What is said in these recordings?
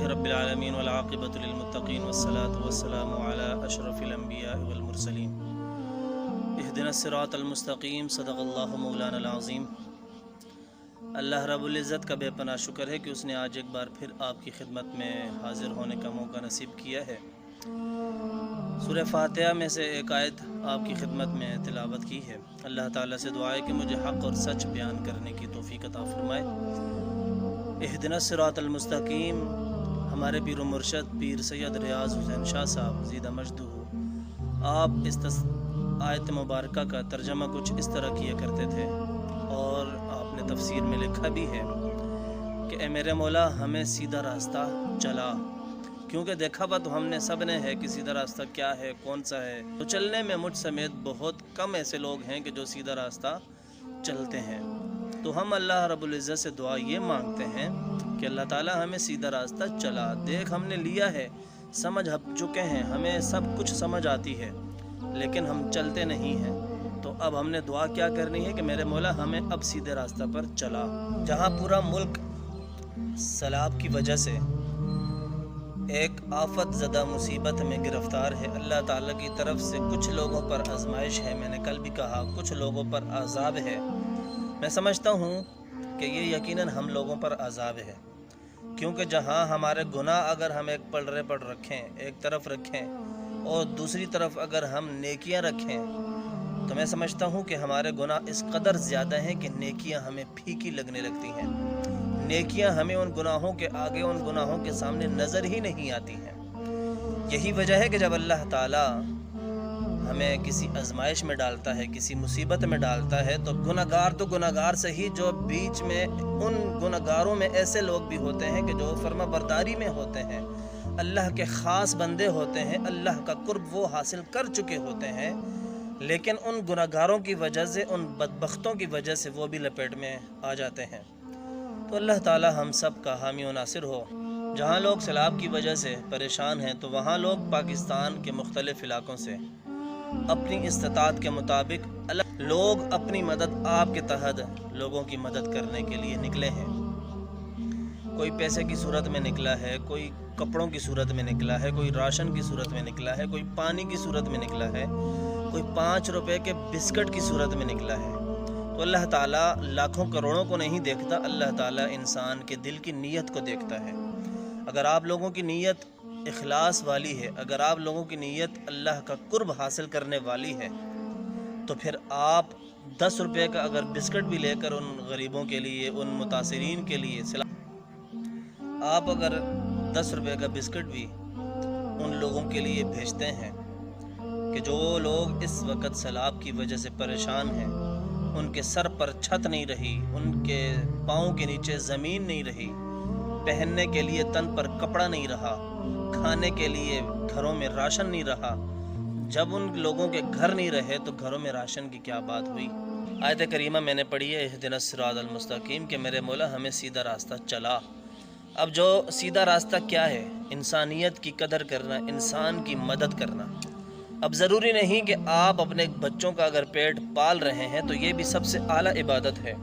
للہ رب العالمین والعاقبۃ للمتقین والصلاة والسلام علی اشرف الانبیاء والمرسلین اہدنا الصراط المستقیم صدق اللہ مولانا العظیم۔ اللہ رب العزت کا بے پناہ شکر ہے کہ اس نے آج ایک بار پھر آپ کی خدمت میں حاضر ہونے کا موقع نصیب کیا ہے۔ سورہ فاتحہ میں سے ایک آیت آپ کی خدمت میں تلاوت کی ہے۔ اللہ تعالیٰ سے دعا ہے کہ مجھے حق اور سچ بیان کرنے کی توفیق عطا فرمائے۔ اہدنا الصراط المستقیم ہمارے پیر و مرشد پیر سید ریاض حسین شاہ صاحب زیدہ مجدہ آپ اس آیت مبارکہ کا ترجمہ کچھ اس طرح کیا کرتے تھے، اور آپ نے تفسیر میں لکھا بھی ہے کہ اے میرے مولا ہمیں سیدھا راستہ چلا، کیونکہ دیکھا با تو ہم نے سب نے ہے کہ سیدھا راستہ کیا ہے، کون سا ہے۔ تو چلنے میں مجھ سمیت بہت کم ایسے لوگ ہیں کہ جو سیدھا راستہ چلتے ہیں۔ تو ہم اللہ رب العزت سے دعا یہ مانگتے ہیں کہ اللہ تعالی ہمیں سیدھا راستہ چلا۔ دیکھ ہم نے لیا ہے، سمجھ چکے ہیں، ہمیں سب کچھ سمجھ آتی ہے، لیکن ہم چلتے نہیں ہیں۔ تو اب ہم نے دعا کیا کرنی ہے کہ میرے مولا ہمیں اب سیدھے راستہ پر چلا۔ جہاں پورا ملک سیلاب کی وجہ سے ایک آفت زدہ مصیبت میں گرفتار ہے، اللہ تعالیٰ کی طرف سے کچھ لوگوں پر آزمائش ہے، میں نے کل بھی کہا کچھ لوگوں پر عذاب ہے۔ میں سمجھتا ہوں کہ یہ یقیناً ہم لوگوں پر عذاب ہے، کیونکہ جہاں ہمارے گناہ اگر ہم ایک پلڑے پر رکھیں، ایک طرف رکھیں، اور دوسری طرف اگر ہم نیکیاں رکھیں، تو میں سمجھتا ہوں کہ ہمارے گناہ اس قدر زیادہ ہیں کہ نیکیاں ہمیں پھیکی لگنے لگتی ہیں۔ نیکیاں ہمیں ان گناہوں کے آگے، ان گناہوں کے سامنے نظر ہی نہیں آتی ہیں۔ یہی وجہ ہے کہ جب اللہ تعالیٰ ہمیں کسی آزمائش میں ڈالتا ہے، کسی مصیبت میں ڈالتا ہے، تو گناہگار سے ہی جو بیچ میں ان گناہگاروں میں ایسے لوگ بھی ہوتے ہیں کہ جو فرما برداری میں ہوتے ہیں، اللہ کے خاص بندے ہوتے ہیں، اللہ کا قرب وہ حاصل کر چکے ہوتے ہیں، لیکن ان گناہگاروں کی وجہ سے، ان بدبختوں کی وجہ سے وہ بھی لپیٹ میں آ جاتے ہیں۔ تو اللہ تعالی ہم سب کا حامی و ناصر ہو۔ جہاں لوگ سیلاب کی وجہ سے پریشان ہیں، تو وہاں لوگ پاکستان کے مختلف علاقوں سے اپنی استطاعت کے مطابق لوگ اپنی مدد آپ کے تحت لوگوں کی مدد کرنے کے لیے نکلے ہیں۔ کوئی پیسے کی صورت میں نکلا ہے، کوئی کپڑوں کی صورت میں نکلا ہے، کوئی راشن کی صورت میں نکلا ہے، کوئی پانی کی صورت میں نکلا ہے، کوئی 5 روپے کے بسکٹ کی صورت میں نکلا ہے۔ تو اللہ تعالیٰ لاکھوں کروڑوں کو نہیں دیکھتا، اللہ تعالیٰ انسان کے دل کی نیت کو دیکھتا ہے۔ اگر آپ لوگوں کی نیت اخلاص والی ہے، اگر آپ لوگوں کی نیت اللہ کا قرب حاصل کرنے والی ہے، تو پھر آپ 10 روپے کا اگر بسکٹ بھی لے کر ان غریبوں کے لیے، ان متاثرین کے لیے، آپ اگر 10 روپے کا بسکٹ بھی ان لوگوں کے لیے بھیجتے ہیں کہ جو لوگ اس وقت سیلاب کی وجہ سے پریشان ہیں، ان کے سر پر چھت نہیں رہی، ان کے پاؤں کے نیچے زمین نہیں رہی، پہننے کے لیے تن پر کپڑا نہیں رہا، کھانے کے لیے گھروں میں راشن نہیں رہا، جب ان لوگوں کے گھر نہیں رہے تو گھروں میں راشن کی کیا بات ہوئی۔ آیت کریمہ میں نے پڑھی ہے اہدنا الصراط المستقیم کہ میرے مولا ہمیں سیدھا راستہ چلا۔ اب جو سیدھا راستہ کیا ہے؟ انسانیت کی قدر کرنا، انسان کی مدد کرنا۔ اب ضروری نہیں کہ آپ اپنے بچوں کا اگر پیٹ پال رہے ہیں تو یہ بھی سب سے اعلیٰ عبادت ہے،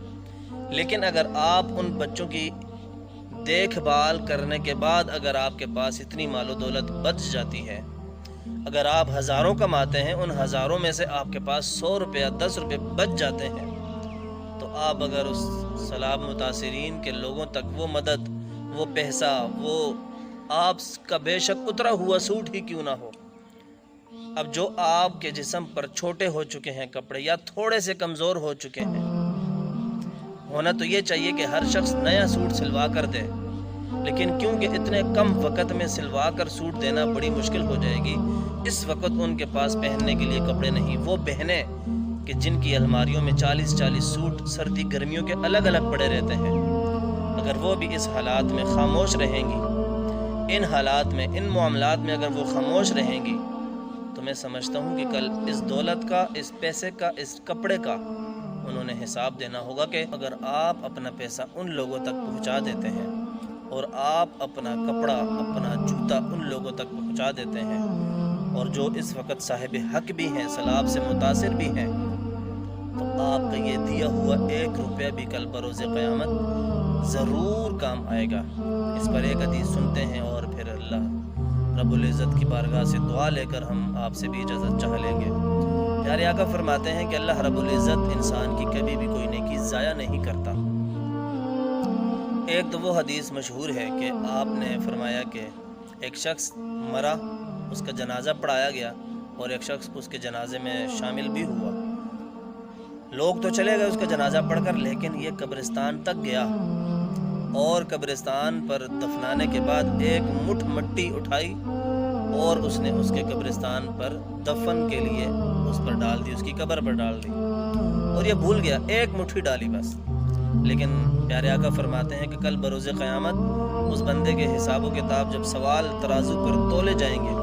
لیکن اگر آپ ان بچوں کی دیکھ بھال کرنے کے بعد اگر آپ کے پاس اتنی مال و دولت بچ جاتی ہے، اگر آپ ہزاروں کماتے ہیں، ان ہزاروں میں سے آپ کے پاس 100 روپے یا 10 روپے بچ جاتے ہیں، تو آپ اگر اس سیلاب متاثرین کے لوگوں تک وہ مدد، وہ پیسہ، وہ آپ کا بے شک اترا ہوا سوٹ ہی کیوں نہ ہو، اب جو آپ کے جسم پر چھوٹے ہو چکے ہیں کپڑے یا تھوڑے سے کمزور ہو چکے ہیں، ہونا تو یہ چاہیے کہ ہر شخص نیا سوٹ سلوا کر دے، لیکن کیونکہ اتنے کم وقت میں سلوا کر سوٹ دینا بڑی مشکل ہو جائے گی، اس وقت ان کے پاس پہننے کے لیے کپڑے نہیں۔ وہ بہنیں کہ جن کی الماریوں میں 40 سوٹ سردی گرمیوں کے الگ الگ پڑے رہتے ہیں، اگر وہ بھی اس حالات میں خاموش رہیں گی، ان حالات میں، ان معاملات میں اگر وہ خاموش رہیں گی، تو میں سمجھتا ہوں کہ کل اس دولت کا، اس پیسے کا، اس کپڑے کا انہوں نے حساب دینا ہوگا۔ کہ اگر آپ اپنا پیسہ ان لوگوں تک پہنچا دیتے ہیں اور آپ اپنا کپڑا، اپنا جوتا ان لوگوں تک پہنچا دیتے ہیں، اور جو اس وقت صاحب حق بھی ہیں، سیلاب سے متاثر بھی ہیں، تو آپ کا یہ دیا ہوا 1 روپیہ بھی کل بروز قیامت ضرور کام آئے گا۔ اس پر ایک حدیث سنتے ہیں اور پھر اللہ رب العزت کی بارگاہ سے دعا لے کر ہم آپ سے بھی اجازت چاہ لیں گے۔ پیارے آقا فرماتے ہیں کہ اللہ رب العزت انسان کی کبھی بھی کوئی نیکی ضائع نہیں کرتا۔ ایک تو وہ حدیث مشہور ہے کہ آپ نے فرمایا کہ ایک شخص مرا، اس کا جنازہ پڑھایا گیا اور ایک شخص اس کے جنازے میں شامل بھی ہوا۔ لوگ تو چلے گئے اس کا جنازہ پڑھ کر، لیکن یہ قبرستان تک گیا اور قبرستان پر دفنانے کے بعد ایک مٹھ مٹی اٹھائی اور اس نے اس کے قبرستان پر دفن کے لیے اس پر ڈال دی، اس کی قبر پر ڈال دی، اور یہ بھول گیا، ایک مٹھی ڈالی بس۔ لیکن پیارے آقا فرماتے ہیں کہ کل بروز قیامت اس بندے کے حساب و کتاب جب سوال ترازو پر تولے جائیں گے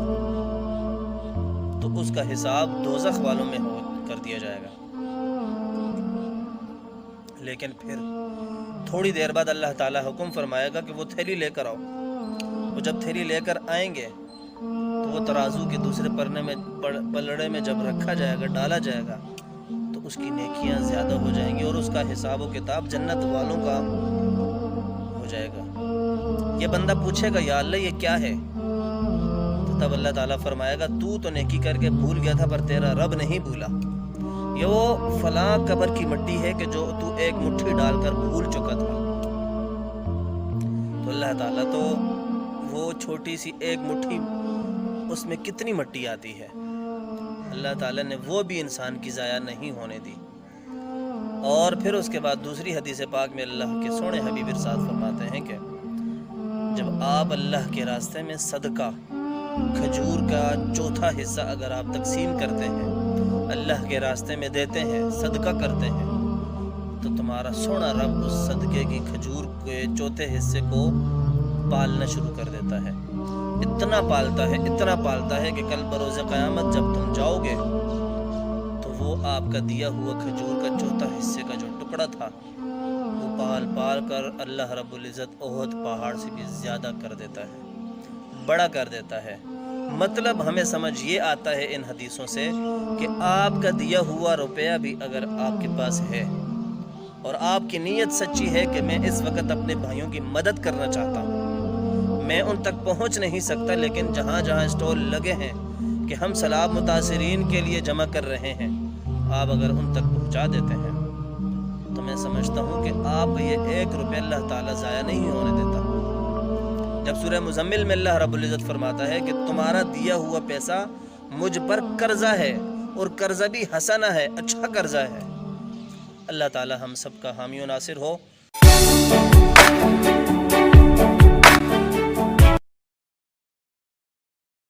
تو اس کا حساب دوزخ والوں میں کر دیا جائے گا۔ لیکن پھر تھوڑی دیر بعد اللہ تعالیٰ حکم فرمائے گا کہ وہ تھیلی لے کر آؤ۔ وہ جب تھیلی لے کر آئیں گے تو وہ ترازو کے دوسرے پلڑے میں جب رکھا جائے گا، ڈالا جائے گا، تو اس کی نیکیاں زیادہ ہو جائیں گی اور اس کا حساب و کتاب جنت والوں کا ہو جائے گا۔ یہ بندہ پوچھے گا یا اللہ یہ کیا ہے؟ تو تب اللہ تعالیٰ فرمائے گا تو نیکی کر کے بھول گیا تھا پر تیرا رب نہیں بھولا۔ یہ وہ فلاں قبر کی مٹی ہے کہ جو تو ایک مٹھی ڈال کر بھول چکا تھا۔ تو اللہ تعالیٰ تو وہ چھوٹی سی ایک مٹھی، اس میں کتنی مٹی آتی ہے، اللہ تعالیٰ نے وہ بھی انسان کی ضائع نہیں ہونے دی۔ اور پھر اس کے بعد دوسری حدیث پاک میں اللہ کے سونے حبیب ارشاد فرماتے ہیں کہ جب آپ اللہ کے راستے میں صدقہ کھجور کا چوتھا حصہ اگر آپ تقسیم کرتے ہیں، اللہ کے راستے میں دیتے ہیں، صدقہ کرتے ہیں، تو تمہارا سونا رب اس صدقے کی کھجور کے چوتھے حصے کو پالنا شروع کر دیتا ہے۔ اتنا پالتا ہے کہ کل بروز قیامت جب تم جاؤ گے تو وہ آپ کا دیا ہوا کھجور کا چوتھا حصے کا جو ٹکڑا تھا وہ پال کر اللہ رب العزت احد پہاڑ سے بھی زیادہ کر دیتا ہے، بڑا کر دیتا ہے۔ مطلب ہمیں سمجھ یہ آتا ہے ان حدیثوں سے کہ آپ کا دیا ہوا روپیہ بھی اگر آپ کے پاس ہے اور آپ کی نیت سچی ہے کہ میں اس وقت اپنے بھائیوں کی مدد کرنا چاہتا ہوں، میں ان تک پہنچ نہیں سکتا، لیکن جہاں جہاں اسٹال لگے ہیں کہ ہم سیلاب متاثرین کے لیے جمع کر رہے ہیں، آپ اگر ان تک پہنچا دیتے ہیں تو میں سمجھتا ہوں کہ آپ یہ 1 روپیہ اللہ تعالیٰ ضائع نہیں ہونے دیتا۔ جب سورہ مزمل میں اللہ رب العزت فرماتا ہے کہ تمہارا دیا ہوا پیسہ مجھ پر قرضہ ہے اور قرضہ بھی حسنہ ہے، اچھا قرضہ ہے۔ اللہ تعالیٰ ہم سب کا حامی و ناصر ہو۔